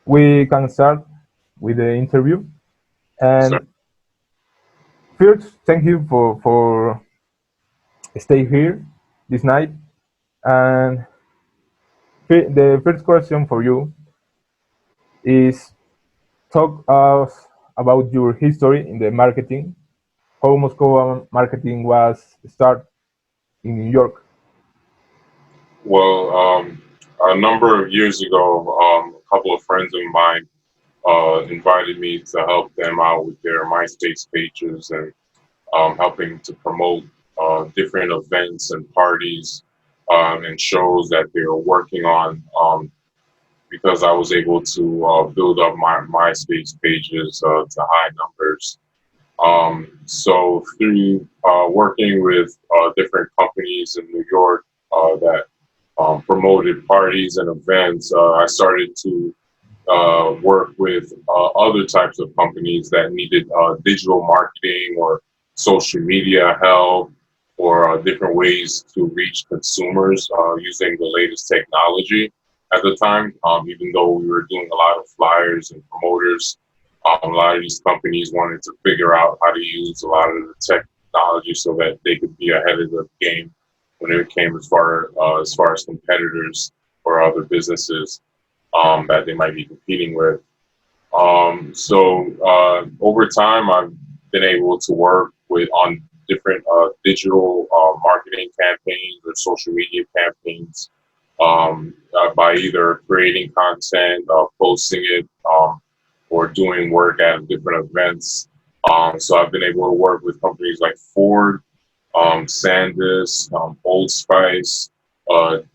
we can start with the interview. Sir. And first, thank you for stay here this night. And the first question for you is talk us about your history in the marketing, how Moscova marketing was started in New York. Well, a number of years ago, a couple of friends of mine invited me to help them out with their MySpace pages and helping to promote different events and parties and shows that they were working on because I was able to build up my MySpace pages to high numbers. So through working with different companies in New York that promoted parties and events, I started to work with other types of companies that needed digital marketing or social media help or different ways to reach consumers using the latest technology at the time. Even though we were doing a lot of flyers and promoters, a lot of these companies wanted to figure out how to use a lot of the technology so that they could be ahead of the game when it came as far as competitors or other businesses that they might be competing with. So over time, I've been able to work with on different digital marketing campaigns or social media campaigns by either creating content, posting it, or doing work at different events. So I've been able to work with companies like Ford, Sandus, Old Spice,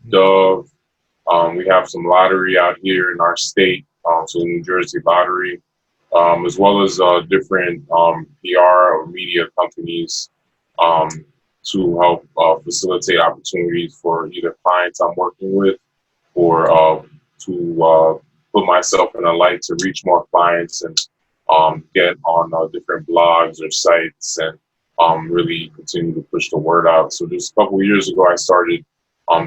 Dove. We have some lottery out here in our state, so New Jersey Lottery, as well as different PR or media companies um, to help facilitate opportunities for either clients I'm working with or to put myself in a light to reach more clients and get on different blogs or sites and really continue to push the word out. So just a couple of years ago, I started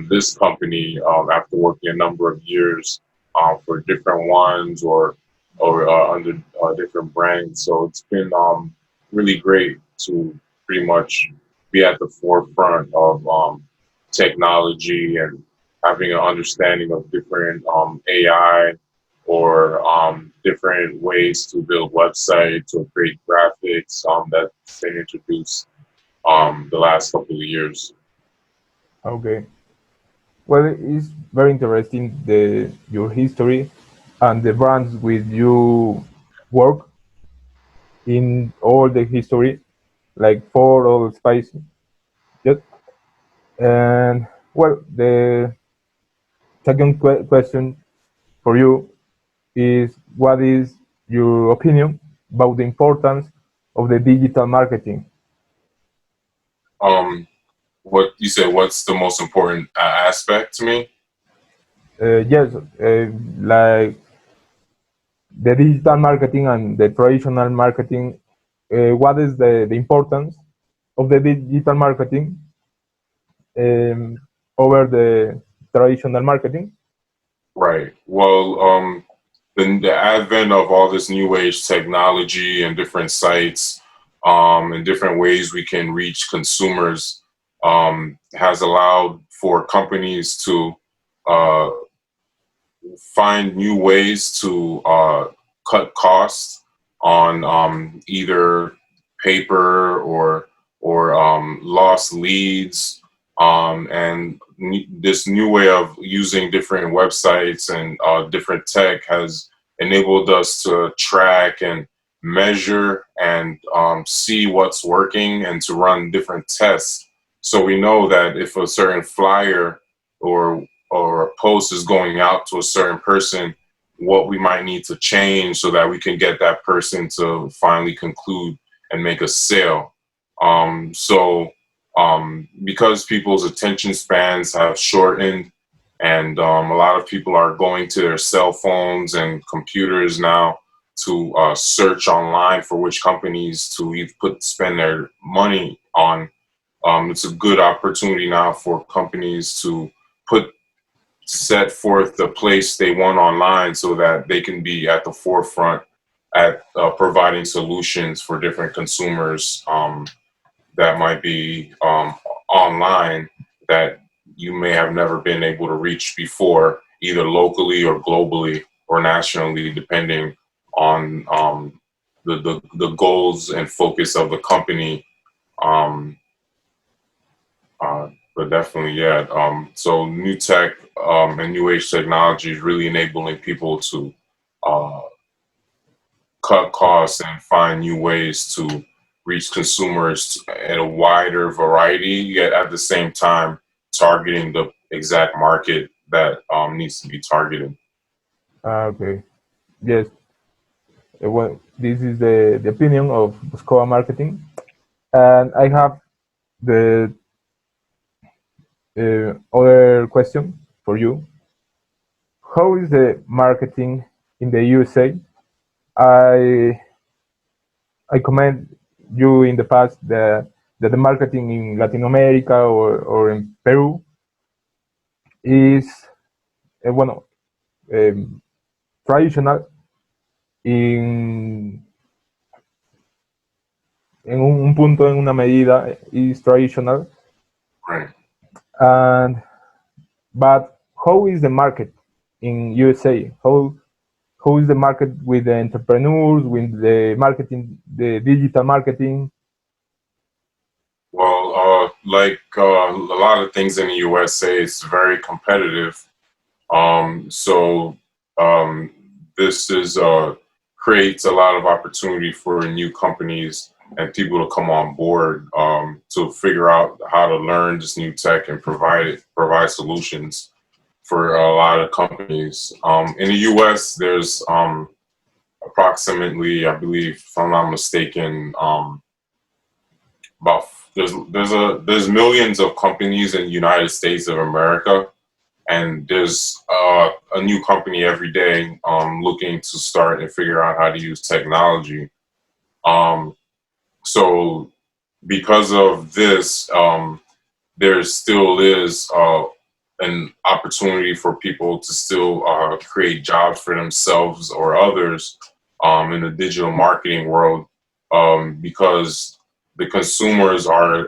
this company after working a number of years for different ones or under different brands. So it's been really great to pretty much be at the forefront of technology and having an understanding of different AI or different ways to build websites or create graphics that's been introduced the last couple of years. Okay. Well, it's very interesting the your history and the brands with you work in all the history, like Ford or Spicy. Yes. And well, the second question for you is what is your opinion about the importance of the digital marketing? Um, what you said? What's the most important aspect to me? Yes, like the digital marketing and the traditional marketing. What is the importance of the digital marketing um, over the traditional marketing? Right. Well, the advent of all this new age technology and different sites and different ways we can reach consumers has allowed for companies to uh, find new ways to cut costs on either paper or lost leads and this new way of using different websites and different tech has enabled us to track and measure and see what's working and to run different tests. So we know that if a certain flyer or a post is going out to a certain person, what we might need to change so that we can get that person to finally conclude and make a sale. Because people's attention spans have shortened and a lot of people are going to their cell phones and computers now to search online for which companies to spend their money on. It's a good opportunity now for companies to put set forth the place they want online so that they can be at the forefront at providing solutions for different consumers that might be online that you may have never been able to reach before, either locally or globally or nationally, depending on the goals and focus of the company. Um, but definitely, yeah. So new tech and new age technology is really enabling people to uh, cut costs and find new ways to reach consumers in a wider variety, yet at the same time targeting the exact market that needs to be targeted. Okay. Yes. Well, this is the opinion of Moscova marketing, and I have the other question for you. How is the marketing in the USA? I I comment you in the past that the marketing in Latin America or in Peru is bueno, traditional in, un punto, en una medida, is traditional. Right. And but how is the market in USA? How is the market with the entrepreneurs, with the marketing, the digital marketing? Well, a lot of things in the USA, it's very competitive. So um, this is creates a lot of opportunity for new companies and people to come on board to figure out how to learn this new tech and provide solutions for a lot of companies. In the U.S., there's approximately, I believe, if I'm not mistaken, about there's millions of companies in the United States of America, and there's a new company every day looking to start and figure out how to use technology. Um, so because of this, there still is an opportunity for people to still create jobs for themselves or others in the digital marketing world because a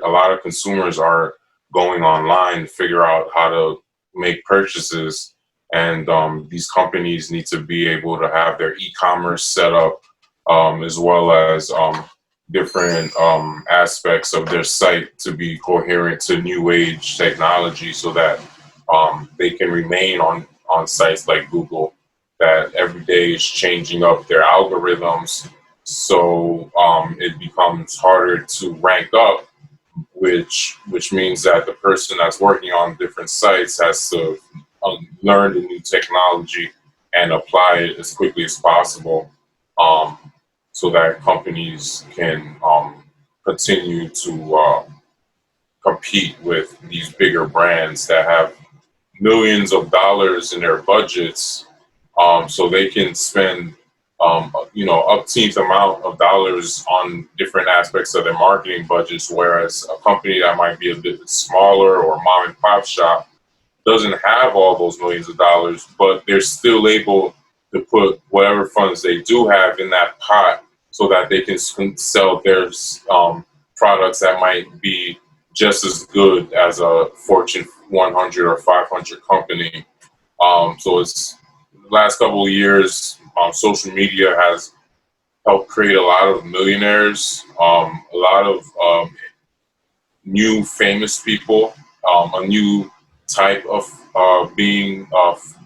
lot of consumers are going online to figure out how to make purchases, and these companies need to be able to have their e-commerce set up as well as different aspects of their site to be coherent to new age technology so that they can remain on sites like Google that every day is changing up their algorithms. So it becomes harder to rank up, which means that the person that's working on different sites has to learn the new technology and apply it as quickly as possible, um, so that companies can continue to compete with these bigger brands that have millions of dollars in their budgets, so they can spend upteens amount of dollars on different aspects of their marketing budgets, whereas a company that might be a bit smaller or mom and pop shop doesn't have all those millions of dollars, but they're still able to put whatever funds they do have in that pot so that they can sell their products that might be just as good as a Fortune 100 or 500 company. So it's the last couple of years, social media has helped create a lot of millionaires, a lot of new famous people, a new type of being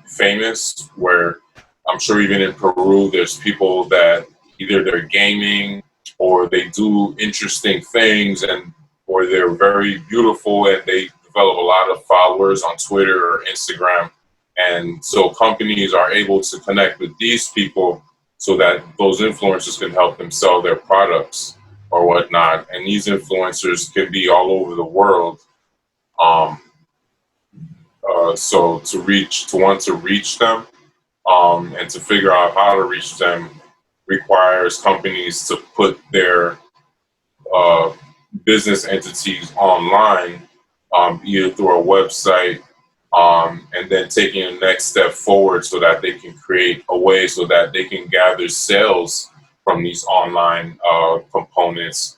famous, where I'm sure even in Peru, there's people that either they're gaming or they do interesting things, and or they're very beautiful and they develop a lot of followers on Twitter or Instagram. And so companies are able to connect with these people so that those influencers can help them sell their products or whatnot. And these influencers can be all over the world. Um, so to want to reach them and to figure out how to reach them requires companies to put their uh, business entities online, either through a website and then taking a next step forward so that they can create a way so that they can gather sales from these online components,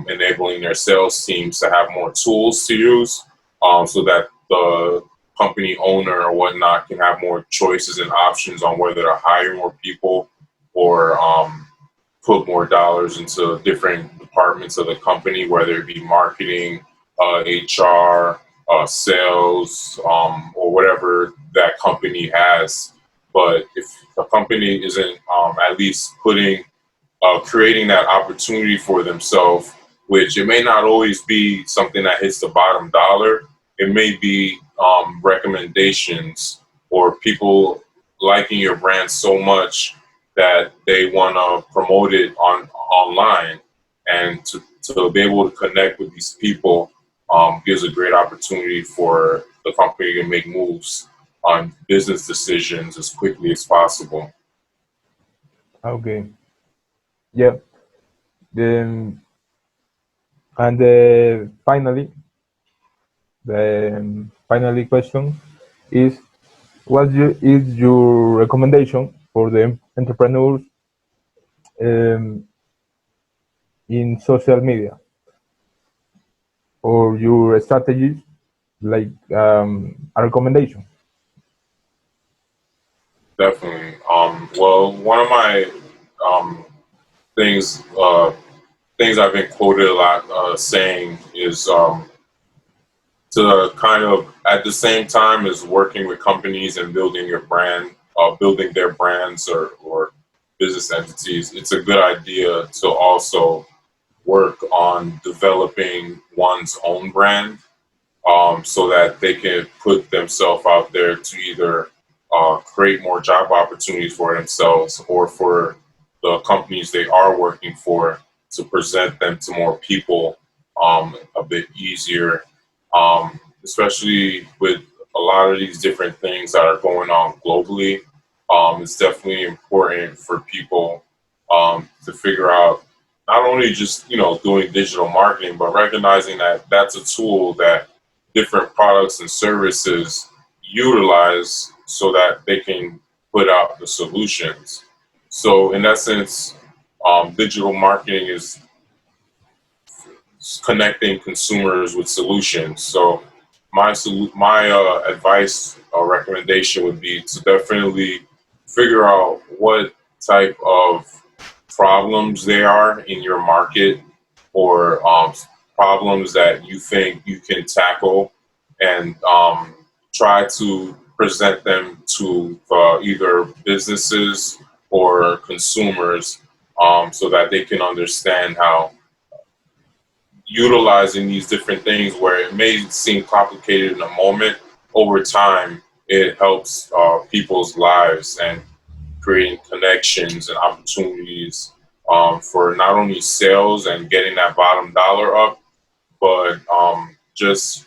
enabling their sales teams to have more tools to use, so that the company owner or whatnot can have more choices and options on whether to hire more people or put more dollars into different departments of the company, whether it be marketing, HR, sales, or whatever that company has. But if the company isn't at least creating that opportunity for themselves, which it may not always be something that hits the bottom dollar. It may be recommendations or people liking your brand so much that they want to promote it online, and to be able to connect with these people gives a great opportunity for the company to make moves on business decisions as quickly as possible. Okay. Yeah. Then and finally question is is your recommendation for the entrepreneurs um, in social media or your strategies like a recommendation? Definitely. Well, one of my um, things things I've been quoted a lot saying is to kind of at the same time as working with companies and building your brand, building their brands or business entities. It's a good idea to also work on developing one's own brand, so that they can put themselves out there to either create more job opportunities for themselves or for the companies they are working for to present them to more people a bit easier, especially with a lot of these different things that are going on globally. It's definitely important for people to figure out not only just doing digital marketing, but recognizing that that's a tool that different products and services utilize so that they can put out the solutions. So, in that sense, digital marketing is connecting consumers with solutions. So, my advice or recommendation would be to definitely figure out what type of problems there are in your market, or problems that you think you can tackle, and try to present them to either businesses or consumers, so that they can understand how utilizing these different things, where it may seem complicated in a moment, over time it helps people's lives and creating connections and opportunities for not only sales and getting that bottom dollar up, but just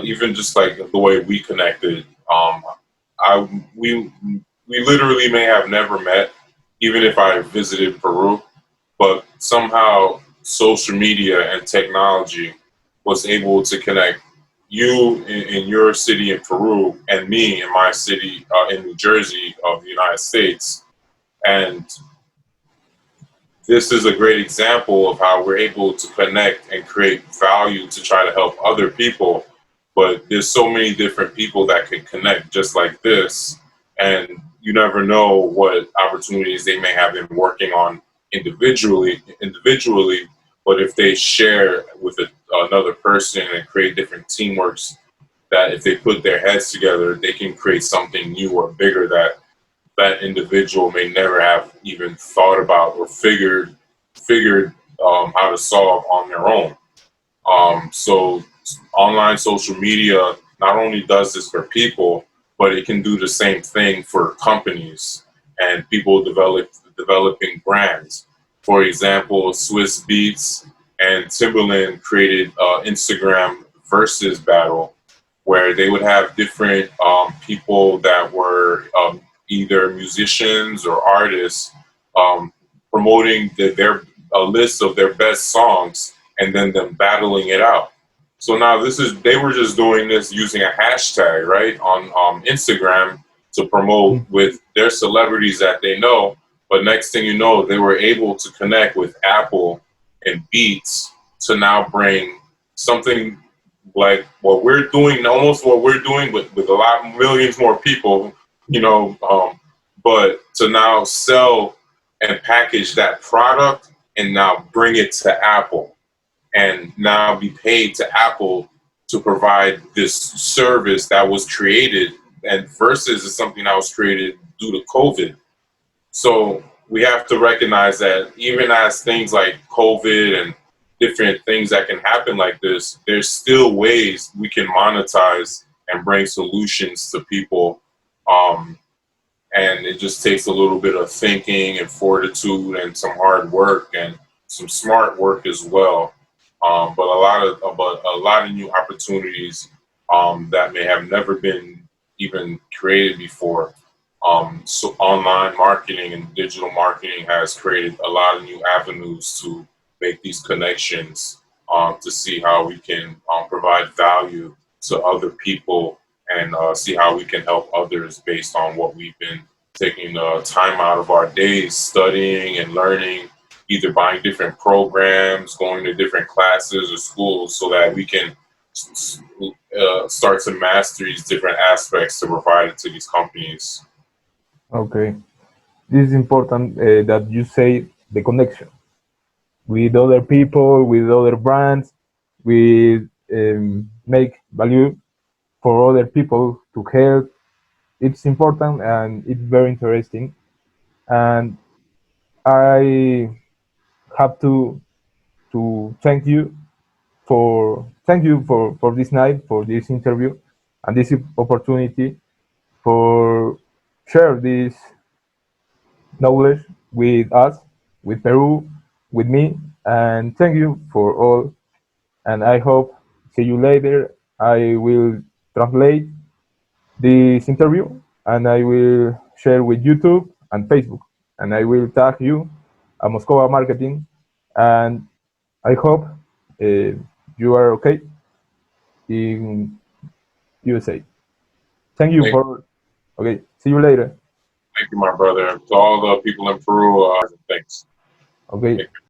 even just like the way we connected. I we literally may have never met, even if I visited Peru, but somehow social media and technology was able to connect you in your city in Peru and me in my city in New Jersey of the United States. And this is a great example of how we're able to connect and create value to try to help other people. But there's so many different people that can connect just like this, and you never know what opportunities they may have been working on individually. But if they share with another person and create different teamworks, that if they put their heads together, they can create something new or bigger that that individual may never have even thought about or figured how to solve on their own. So online social media not only does this for people, but it can do the same thing for companies and people developing brands. For example, Swiss Beats and Timberland created Instagram versus battle, where they would have different people that were either musicians or artists, um, promoting their a list of their best songs and then them battling it out. So now this is they were just doing this using a hashtag, right, on Instagram to promote Mm. with their celebrities that they know. But next thing you know, they were able to connect with Apple and Beats to now bring something like what we're doing, almost what we're doing with a lot millions more people, you know, but to now sell and package that product and now bring it to Apple and now be paid to Apple to provide this service that was created. And Versus is something that was created due to COVID. So we have to recognize that even as things like COVID and different things that can happen like this, there's still ways we can monetize and bring solutions to people. Um, and it just takes a little bit of thinking and fortitude and some hard work and some smart work as well. But a lot of new opportunities that may have never been even created before. So online marketing and digital marketing has created a lot of new avenues to make these connections to see how we can provide value to other people and see how we can help others based on what we've been taking time out of our days studying and learning, either buying different programs, going to different classes or schools so that we can start to master these different aspects to provide it to these companies. Okay, this is important that you say the connection with other people, with other brands, with make value for other people to help. It's important and it's very interesting. And I have to thank you for this night, for this interview, and this opportunity for share this knowledge with us, with Peru, with me, and thank you for all. And I hope see you later. I will translate this interview and I will share with YouTube and Facebook, and I will tag you at Moscova Marketing. And I hope you are okay in USA. Thank you Thank, for. Okay, see you later. thank you, my brother. To all the people in Peru, thanks. Okay.